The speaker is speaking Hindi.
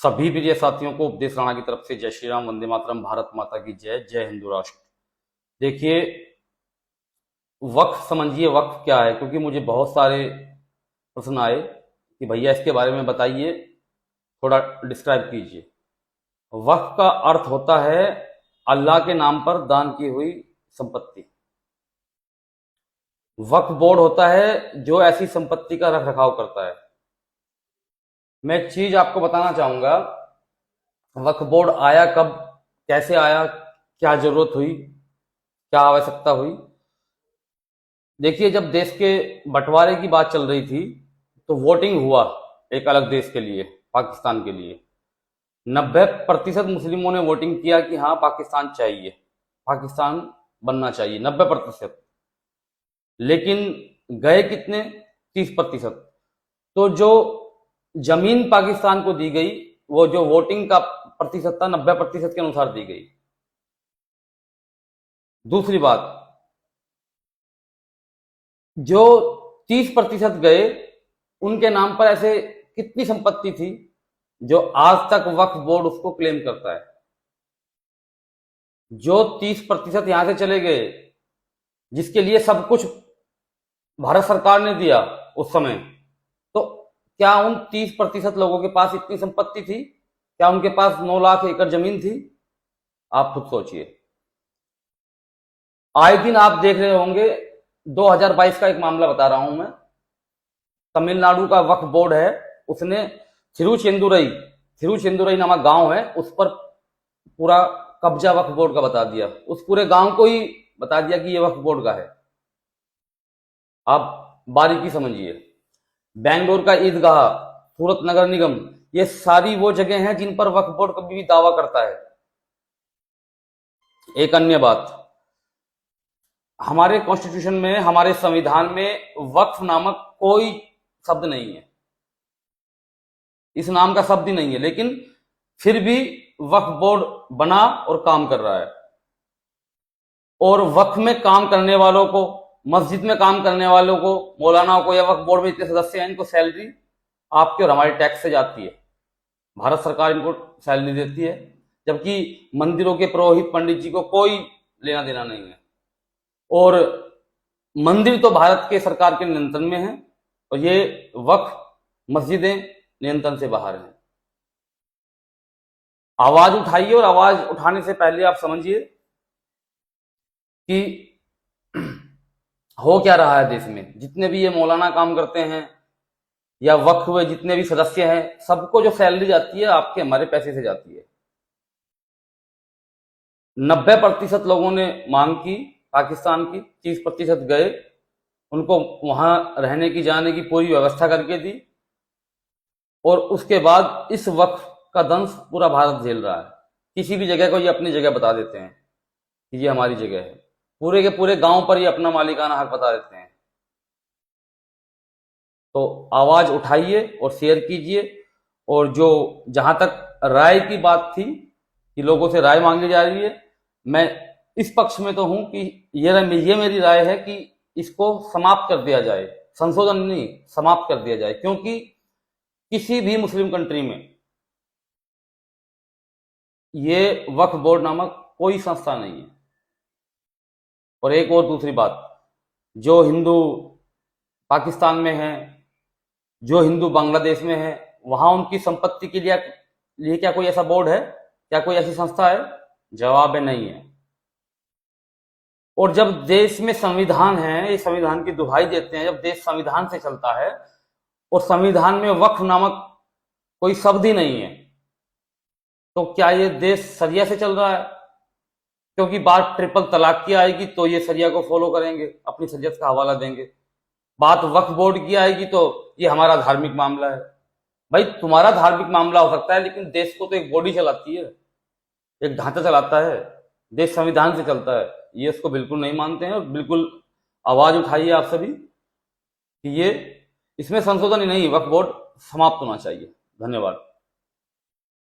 सभी प्रिय साथियों को उपदेश राणा की तरफ से जय श्री राम, वंदे मातरम, भारत माता की जय, जय हिंदू राष्ट्र। देखिए, वक्फ समझिए, वक्फ क्या है, क्योंकि मुझे बहुत सारे प्रश्न आए कि भैया इसके बारे में बताइए, थोड़ा डिस्क्राइब कीजिए। वक्फ का अर्थ होता है अल्लाह के नाम पर दान की हुई संपत्ति। वक्फ बोर्ड होता है जो ऐसी संपत्ति का रख रखाव करता है। मैं एक चीज आपको बताना चाहूंगा, वक्फ बोर्ड आया कब, कैसे आया, क्या जरूरत हुई, क्या आवश्यकता हुई। देखिए, जब देश के बंटवारे की बात चल रही थी तो वोटिंग हुआ एक अलग देश के लिए, पाकिस्तान के लिए। 90% मुस्लिमों ने वोटिंग किया कि हाँ पाकिस्तान चाहिए, पाकिस्तान बनना चाहिए, 90%। लेकिन गए कितने? 30%। तो जो जमीन पाकिस्तान को दी गई, वो जो वोटिंग का प्रतिशत था 90% के अनुसार दी गई। दूसरी बात, जो 30% गए उनके नाम पर ऐसे कितनी संपत्ति थी जो आज तक वक्फ बोर्ड उसको क्लेम करता है। जो 30% यहां से चले गए, जिसके लिए सब कुछ भारत सरकार ने दिया उस समय, तो क्या उन 30% लोगों के पास इतनी संपत्ति थी? क्या उनके पास 9 लाख एकड़ जमीन थी? आप खुद सोचिए। आए दिन आप देख रहे होंगे, 2022 का एक मामला बता रहा हूं मैं। तमिलनाडु का वक्फ बोर्ड है, उसने थिरुचेंदुरई नामक गांव है, उस पर पूरा कब्जा वक्फ बोर्ड का बता दिया। उस पूरे गांव को ही बता दिया कि ये वक्फ बोर्ड का है। आप बारीकी समझिए। बेंगलोर का ईदगाह, सूरत नगर निगम, ये सारी वो जगह हैं जिन पर वक्फ बोर्ड कभी भी दावा करता है। एक अन्य बात, हमारे कॉन्स्टिट्यूशन में, हमारे संविधान में वक्फ नामक कोई शब्द नहीं है, इस नाम का शब्द ही नहीं है, लेकिन फिर भी वक्फ बोर्ड बना और काम कर रहा है। और वक्फ में काम करने वालों को, मस्जिद में काम करने वालों को, मौलानाओं को, या वक्फ बोर्ड में इतने सदस्य हैं, इनको सैलरी आपके और हमारे टैक्स से जाती है। भारत सरकार इनको सैलरी देती है, जबकि मंदिरों के पुरोहित पंडित जी को कोई लेना देना नहीं है। और मंदिर तो भारत के सरकार के नियंत्रण में है, और ये वक्फ मस्जिदें नियंत्रण से बाहर हैं। आवाज उठाइए, और आवाज उठाने से पहले आप समझिए कि हो क्या रहा है देश में। जितने भी ये मौलाना काम करते हैं या वक्फ हुए जितने भी सदस्य हैं, सबको जो सैलरी जाती है आपके हमारे पैसे से जाती है। 90% लोगों ने मांग की पाकिस्तान की, 30% गए, उनको वहां रहने की, जाने की पूरी व्यवस्था करके दी। और उसके बाद इस वक्फ का दंश पूरा भारत झेल रहा है। किसी भी जगह को ये अपनी जगह बता देते हैं कि ये हमारी जगह है, पूरे के पूरे गांव पर ये अपना मालिकाना हक बता देते हैं। तो आवाज उठाइए और शेयर कीजिए। और जो जहां तक राय की बात थी कि लोगों से राय मांगी जा रही है, मैं इस पक्ष में तो हूं कि ये मेरी राय है कि इसको समाप्त कर दिया जाए, संशोधन नहीं, समाप्त कर दिया जाए। क्योंकि किसी भी मुस्लिम कंट्री में ये वक्फ बोर्ड नामक कोई संस्था नहीं है। और एक और दूसरी बात, जो हिंदू पाकिस्तान में है, जो हिंदू बांग्लादेश में है, वहां उनकी संपत्ति के लिए क्या कोई ऐसा बोर्ड है? क्या कोई ऐसी संस्था है? जवाब है, नहीं है। और जब देश में संविधान है, ये संविधान की दुहाई देते हैं, जब देश संविधान से चलता है और संविधान में वक्फ नामक कोई शब्द ही नहीं है, तो क्या ये देश सरिया से चल रहा है? क्योंकि बात ट्रिपल तलाक की आएगी तो ये सरिया को फॉलो करेंगे, अपनी शरीयत का हवाला देंगे। बात वक्फ बोर्ड की आएगी तो ये हमारा धार्मिक मामला है। भाई, तुम्हारा धार्मिक मामला हो सकता है, लेकिन देश को तो एक बॉडी चलाती है, एक ढांचा चलाता है, देश संविधान से चलता है। ये इसको बिल्कुल नहीं मानते हैं। और बिल्कुल आवाज उठाइए आप सभी कि ये, इसमें संशोधन ही नहीं, वक्फ बोर्ड समाप्त होना चाहिए। धन्यवाद।